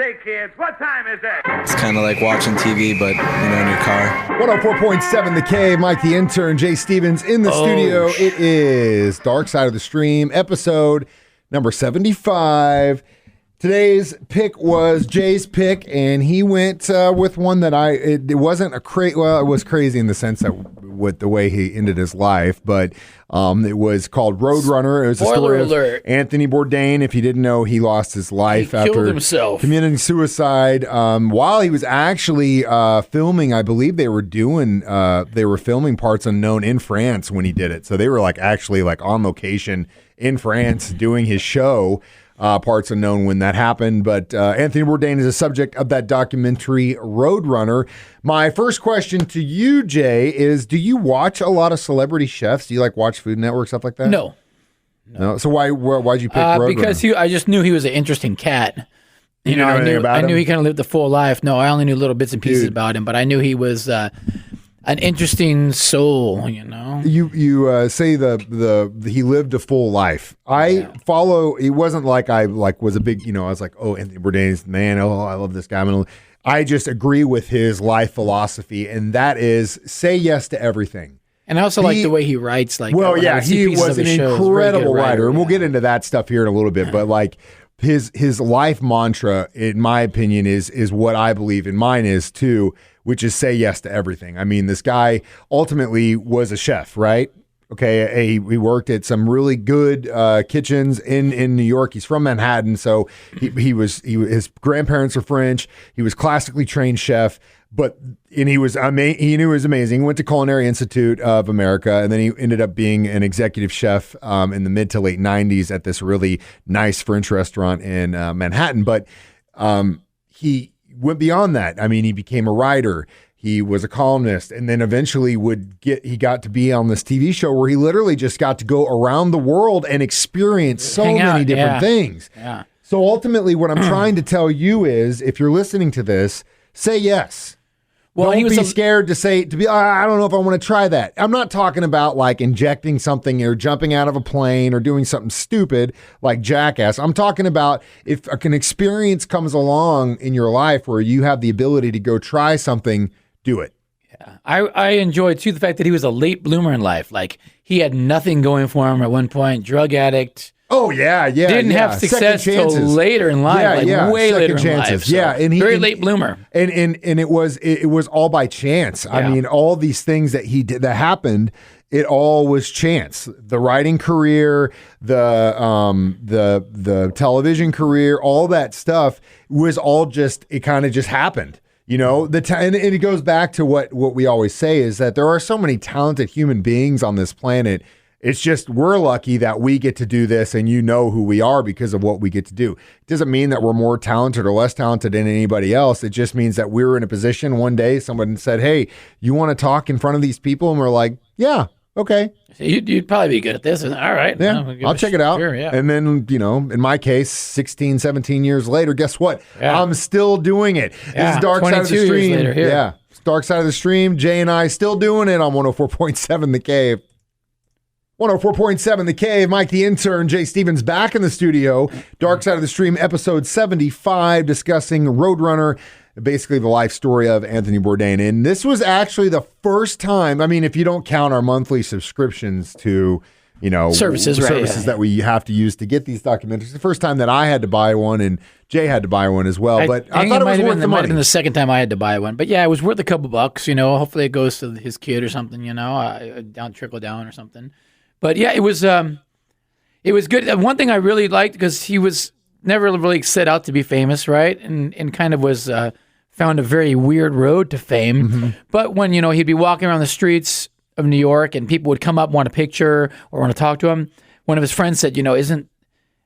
Say, kids, what time is it? It's kind of like watching TV, but, in your car. 104.7 The Cave, Mike the Intern, Jay Stevens in the studio. It is Dark Side of the Stream, episode number 75. Today's pick was Jay's pick, and he went with one that it wasn't a it was crazy in the sense that with the way he ended his life, but it was called Roadrunner. It was a story of Anthony Bourdain. If you didn't know, he lost his life after himself. Committing suicide while he was actually filming. I believe they were filming Parts Unknown in France when he did it. So they were actually on location in France doing his show. Parts Unknown when that happened, but Anthony Bourdain is a subject of that documentary Roadrunner. My first question to you, Jay, is: do you watch a lot of celebrity chefs? Do you watch Food Network, stuff like that? No. So why'd you pick Roadrunner? Because I just knew he was an interesting cat. You know, I knew he kind of lived the full life. No, I only knew little bits and pieces about him, but I knew he was an interesting soul, You say the he lived a full life. I follow. It wasn't I was a big I was oh, Anthony Bourdain's man. Oh, I love this guy. I just agree with his life philosophy, and that is say yes to everything. And I also like the way he writes. He was an incredible writer, and we'll get into that stuff here in a little bit. But his life mantra, in my opinion, is what I believe, and mine is too, which is say yes to everything. I mean, this guy ultimately was a chef, right? Okay, he worked at some really good kitchens in New York. He's from Manhattan, so his grandparents are French. He was classically trained chef, he knew it was amazing. He went to Culinary Institute of America, and then he ended up being an executive chef in the mid to late 90s at this really nice French restaurant in Manhattan. But he went beyond that. I mean, he became a writer. He was a columnist, and then eventually he got to be on this TV show where he literally just got to go around the world and experience so many different things. Yeah. So ultimately, what I'm trying to tell you is, if you're listening to this, say yes. Well, don't be scared to be, I don't know if I want to try that. I'm not talking about injecting something or jumping out of a plane or doing something stupid like Jackass. I'm talking about if an experience comes along in your life where you have the ability to go try something, do it. Yeah. I enjoyed, too, the fact that he was a late bloomer in life. He had nothing going for him at one point, drug addict. Oh, yeah. Didn't have success till later in life, way later in life. So and very late bloomer. And it was all by chance. Yeah. I mean, all these things that he did that happened, it all was chance. The writing career, the television career, all that stuff was all it kind of just happened. And it goes back to what we always say is that there are so many talented human beings on this planet. It's just we're lucky that we get to do this and who we are because of what we get to do. It doesn't mean that we're more talented or less talented than anybody else. It just means that we were in a position one day, someone said, hey, you want to talk in front of these people? And we're like, yeah, okay. So you'd probably be good at this. All right. Yeah, I'll check it out. Sure, yeah. And then, in my case, 16, 17 years later, guess what? Yeah. I'm still doing it. This is Dark Side of the Stream. Later here. Yeah, it's Dark Side of the Stream. Jay and I still doing it on 104.7 The Cave. 104.7 The Cave, Mike the Intern, Jay Stevens back in the studio. Dark Side of the Stream, episode 75, discussing Roadrunner, basically the life story of Anthony Bourdain. And this was actually the first time, I mean, if you don't count our monthly subscriptions to, services that we have to use to get these documentaries, the first time that I had to buy one and Jay had to buy one as well. But I thought it was worth the money. It might have been the second time I had to buy one. But yeah, it was worth a couple bucks, hopefully it goes to his kid or something, trickle down or something. But yeah, it was good. One thing I really liked, because he was never really set out to be famous, right? And kind of was found a very weird road to fame. Mm-hmm. But when, he'd be walking around the streets of New York and people would come up, want a picture or want to talk to him, one of his friends said,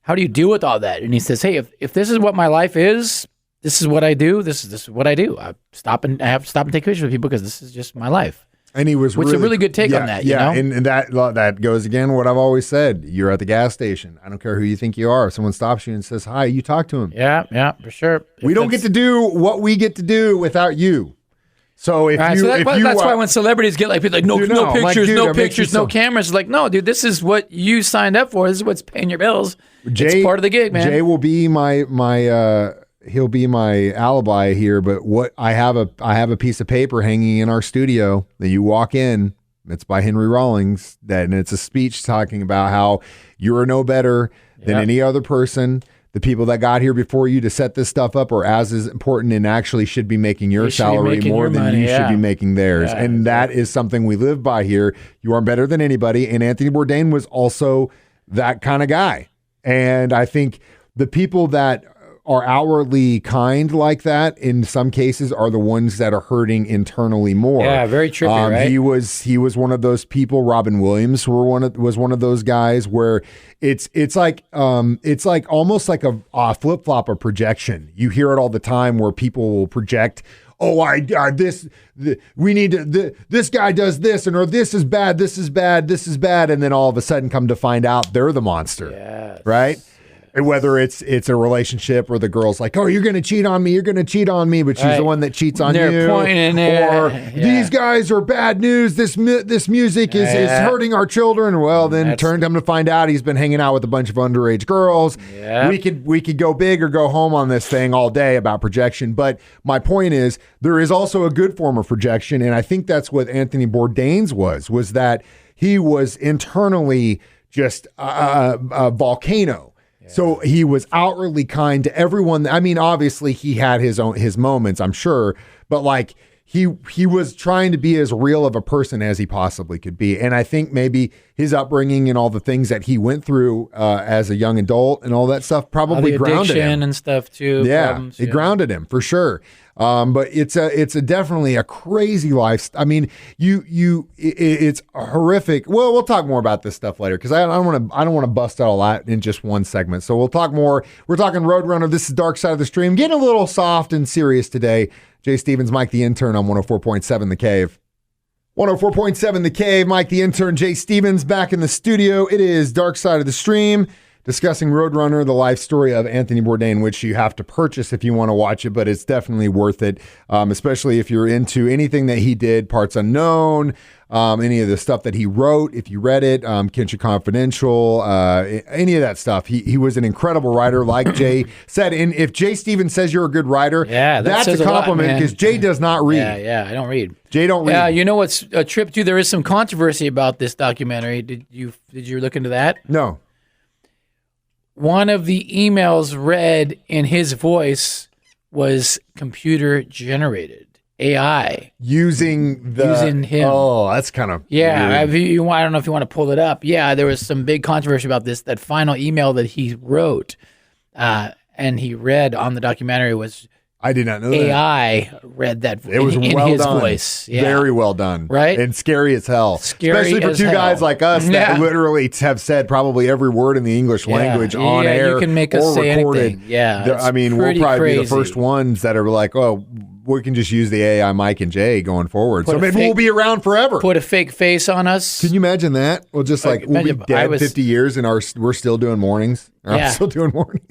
how do you deal with all that? And he says, hey, if this is what my life is, this is what I do. This is what I do. I have to stop and take pictures with people because this is just my life. And he was a really good take on that. And that goes again what I've always said. You're at the gas station. I don't care who you think you are. If someone stops you and says hi, you talk to him. Yeah, for sure. We don't get to do what we get to do without you. So that's why when celebrities get people no pictures, no cameras, it's no, dude, this is what you signed up for. This is what's paying your bills. It's part of the gig, man. Jay will be my he'll be my alibi here, but what I have a piece of paper hanging in our studio that you walk in. It's by Henry Rawlings, and it's a speech talking about how you're no better than any other person. The people that got here before you to set this stuff up are as important and actually should be making your salary more than you should be making theirs. Yeah, and that is something we live by here. You are better than anybody. And Anthony Bourdain was also that kind of guy. And I think the people that are outwardly kind like that in some cases are the ones that are hurting internally more. Yeah, very trippy, right? He was one of those people. Robin Williams was one of those guys where it's like almost like a flip flop of projection. You hear it all the time where people will project, this guy does this, or this is bad, and then all of a sudden come to find out they're the monster, right? And whether it's a relationship where the girl's like, oh, you're going to cheat on me, but she's the one that cheats on you. Or these guys are bad news. This music is hurting our children. Well, then turned him to find out he's been hanging out with a bunch of underage girls. We could go big or go home on this thing all day about projection. But my point is there is also a good form of projection. And I think that's what Anthony Bourdain's was that he was internally just a volcano. So he was outwardly kind to everyone. I mean, obviously he had his moments, I'm sure, but like he was trying to be as real of a person as he possibly could be. And I think maybe his upbringing and all the things that he went through as a young adult and all that stuff probably grounded him and stuff too. Yeah, it grounded him for sure. But it's definitely a crazy life. I mean, it's horrific. Well, we'll talk more about this stuff later because I don't want to bust it all out in just one segment. So we'll talk more. We're talking Roadrunner. This is Dark Side of the Stream. Getting a little soft and serious today. Jay Stevens, Mike the Intern on 104.7 The Cave. 104.7 The Cave. Mike the Intern, Jay Stevens back in the studio. It is Dark Side of the Stream. Discussing Roadrunner, the life story of Anthony Bourdain, which you have to purchase if you want to watch it, but it's definitely worth it, especially if you're into anything that he did, Parts Unknown, any of the stuff that he wrote, if you read it, Kinship Confidential, any of that stuff. He was an incredible writer, like Jay said. And if Jay Stevens says you're a good writers, that's a compliment because Jay does not read. Yeah, I don't read. Jay don't read. Yeah, you know what's a trip too? There is some controversy about this documentary. Did you look into that? No. One of the emails read in his voice was computer generated AI using him. Oh, that's kind of weird. I don't know if you want to pull it up. Yeah, there was some big controversy about this. That final email that he wrote and he read on the documentary was. I did not know AI read that it was in well his done. Voice. Yeah. Very well done. Right? And scary as hell. Especially for two guys like us that literally have said probably every word in the English language on air you can make us or say recorded. Anything. Yeah, I mean, we'll probably be the first ones that are like, oh, we can just use the AI Mike and Jay going forward. So maybe we'll be around forever. Put a fake face on us. Can you imagine that? Well, just like we'll be dead 50 years and we're still doing mornings. I'm still doing mornings.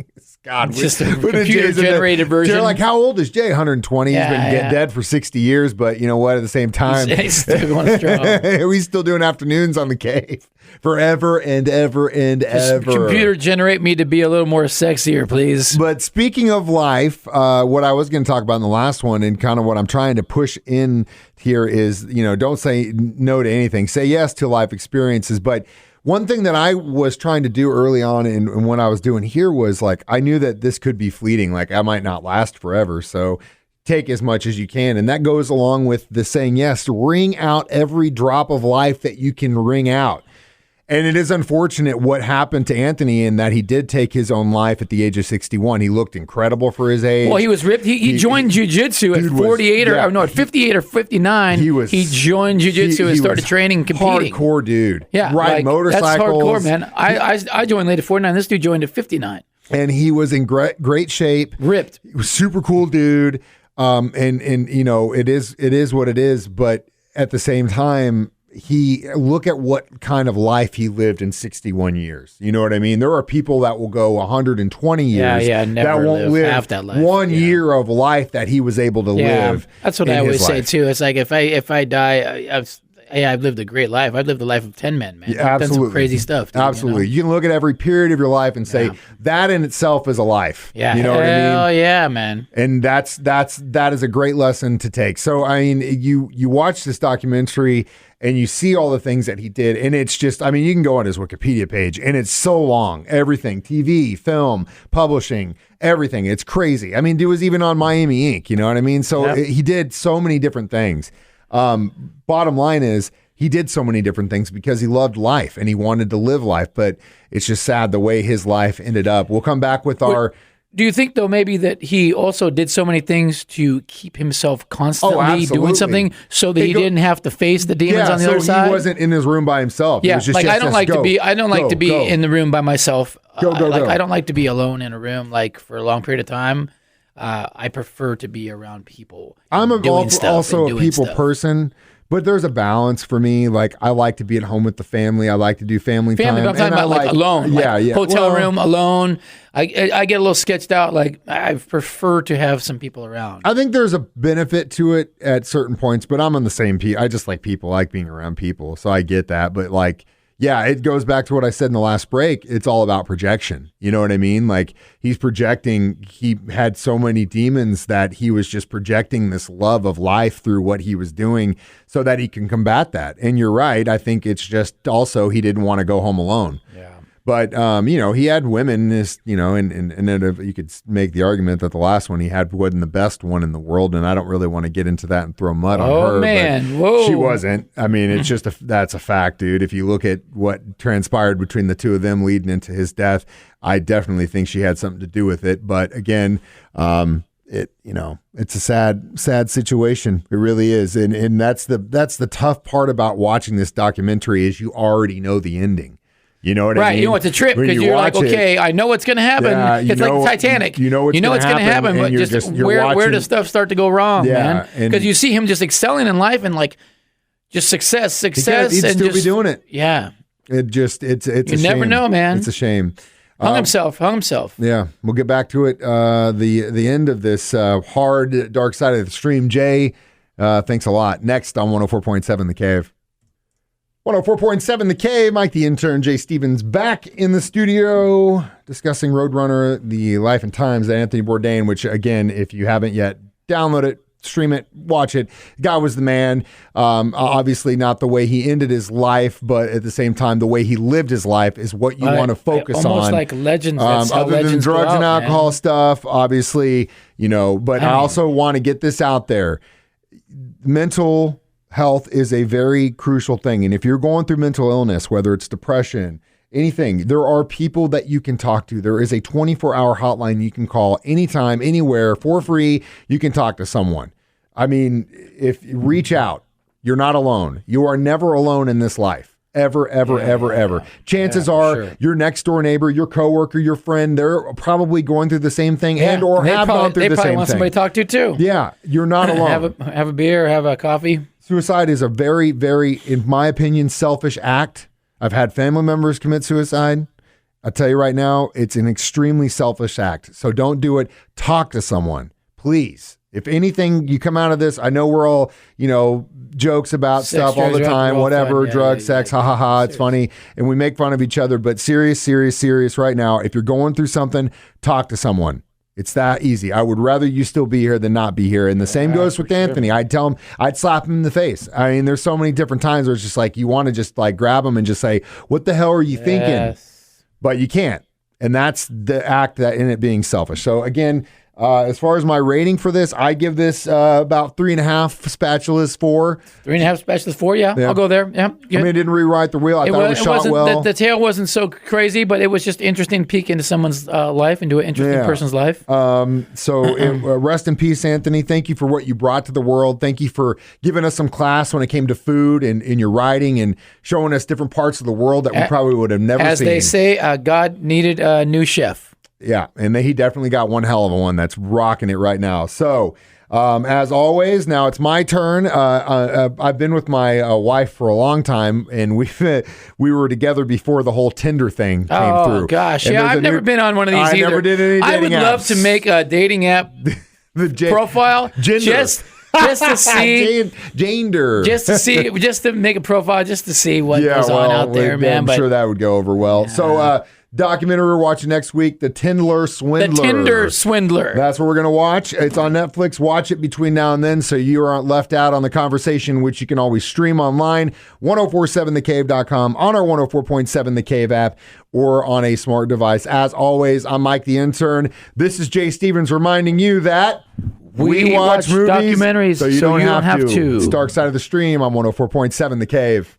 God, just a computer-generated version. They're like, how old is Jay? 120. He's been dead for 60 years, but you know what? At the same time, he's still going strong. He's still doing afternoons on the Cave forever and ever and ever. Computer generate me to be a little more sexier, please. But speaking of life, what I was going to talk about in the last one and kind of what I'm trying to push in here is, don't say no to anything. Say yes to life experiences, but one thing that I was trying to do early on and when I was doing here was like, I knew that this could be fleeting. Like I might not last forever. So take as much as you can. And that goes along with the saying yes, wring out every drop of life that you can wring out. And it is unfortunate what happened to Anthony in that he did take his own life at the age of 61. He looked incredible for his age. Well, he was ripped. He joined jiu-jitsu at 48 at 58 or 59. He joined jiu-jitsu and started training and competing. Hardcore dude. Yeah. Riding motorcycles. That's hardcore, man. I joined late at 49. This dude joined at 59. And he was in great shape. Ripped. He was super cool dude. And it is what it is. But at the same time, look at what kind of life he lived in 61 years. You know what I mean? There are people that will go 120 years never that won't live half that life. 1 year of life that he was able to live. That's what I always say too. It's like if I die, hey, I've lived a great life. I've lived the life of 10 men, man. Yeah, I've done some crazy stuff. Dude, absolutely. You can look at every period of your life and say that in itself is a life. Yeah. You know what I mean? Hell yeah, man. And that is a great lesson to take. So, I mean, you watch this documentary and you see all the things that he did. And it's just, I mean, you can go on his Wikipedia page and it's so long. Everything, TV, film, publishing, everything. It's crazy. I mean, dude was even on Miami Ink. You know what I mean? So he did so many different things. Bottom line is he did so many different things because he loved life and he wanted to live life. But it's just sad the way his life ended up. We'll come back with our... Do you think, though, maybe that he also did so many things to keep himself constantly doing something so that he didn't have to face the demons on the other side? He wasn't in his room by himself. Yeah, it was just, like I don't like to be. I don't like to be go. in the room by myself. Go. I don't like to be alone in a room like for a long period of time. I prefer to be around people. I'm also a people person. But there's a balance for me. Like, I like to be at home with the family. I like to do family time. But I'm talking about like alone. Yeah, like hotel room, alone. I get a little sketched out. Like, I prefer to have some people around. I think there's a benefit to it at certain points, but I'm on the same I just like people. I like being around people. So I get that. But like, yeah, it goes back to what I said in the last break. It's all about projection. You know what I mean? Like, he's projecting. He had so many demons that he was just projecting this love of life through what he was doing so that he can combat that. And you're right. I think it's just also he didn't want to go home alone. Yeah. But, he had women, and you could make the argument that the last one he had wasn't the best one in the world, and I don't really want to get into that and throw mud on her. Oh, man. Whoa. She wasn't. I mean, it's just that's a fact, dude. If you look at what transpired between the two of them leading into his death, I definitely think she had something to do with it. But again, it's a sad situation. It really is. And that's the tough part about watching this documentary is you already know the ending. You know what I mean? Right, you know it's a trip because you're like, okay, I know what's going to happen. Yeah, it's like Titanic. You know what's going to happen, but just where does stuff start to go wrong, man? Because you see him just excelling in life and like just success, he'd still be doing it. Yeah, it's you never know, man. It's a shame. Hung himself. Yeah, we'll get back to it. The end of this hard dark side of the stream. Jay, thanks a lot. Next on 104.7 The Cave. 104.7 The Cave, Mike the Intern, Jay Stevens back in the studio discussing Roadrunner, the life and times of Anthony Bourdain, which again, if you haven't yet, download it, stream it, watch it. The guy was the man. Obviously not the way he ended his life, but at the same time, the way he lived his life is what you want to focus on. Almost like legends. Other than drugs and alcohol stuff, obviously, but I also want to get this out there. Mental health is a very crucial thing. And if you're going through mental illness, whether it's depression, anything, there are people that you can talk to. There is a 24-hour hotline you can call anytime, anywhere, for free. You can talk to someone. I mean, if you reach out, you're not alone. You are never alone in this life. Ever. Chances are your next door neighbor, your coworker, your friend, they're probably going through the same thing have gone through the same thing. They probably want somebody to talk to too. Yeah, you're not alone. have a beer, have a coffee. Suicide is a very, very, in my opinion, selfish act. I've had family members commit suicide. I'll tell you right now, it's an extremely selfish act. So don't do it. Talk to someone, please. If anything, you come out of this, I know we're all, jokes about stuff all the time, whatever, drugs, sex, ha ha ha, it's funny. And we make fun of each other, but serious right now. If you're going through something, talk to someone. It's that easy. I would rather you still be here than not be here. And the same goes with Anthony. I'd tell him, I'd slap him in the face. I mean, there's so many different times where it's just like, you want to just like grab him and just say, what the hell are you thinking? But you can't. And that's the act that in it being selfish. So again, as far as my rating for this, I give this about 3.5 spatulas 4. 3.5 spatulas 4, yeah. I'll go there. Yeah. I mean, it didn't rewrite the wheel. I thought it was shot well. The tale wasn't so crazy, but it was just interesting peek into someone's life, into an interesting person's life. So rest in peace, Anthony. Thank you for what you brought to the world. Thank you for giving us some class when it came to food and in your writing and showing us different parts of the world that we probably would have never seen. As they say, God needed a new chef. Yeah, and he definitely got one hell of a one that's rocking it right now. So, as always, now it's my turn. I've been with my wife for a long time, and we were together before the whole Tinder thing came through. Oh, gosh. And I've never been on one of these either. I never did any dating apps. I would love to make a dating app profile. Gender. just to see Jander. just to make a profile, just to see what goes on out there, man. I'm sure that would go over well. So, documentary we're watching next week, The Tinder Swindler. The Tinder Swindler. That's what we're going to watch. It's on Netflix. Watch it between now and then so you aren't left out on the conversation, which you can always stream online, 1047thecave.com, on our 104.7 The Cave app, or on a smart device. As always, I'm Mike the Intern. This is Jay Stevens reminding you that we watch movies documentaries so you don't have to. It's Dark Side of the Stream on 104.7 The Cave.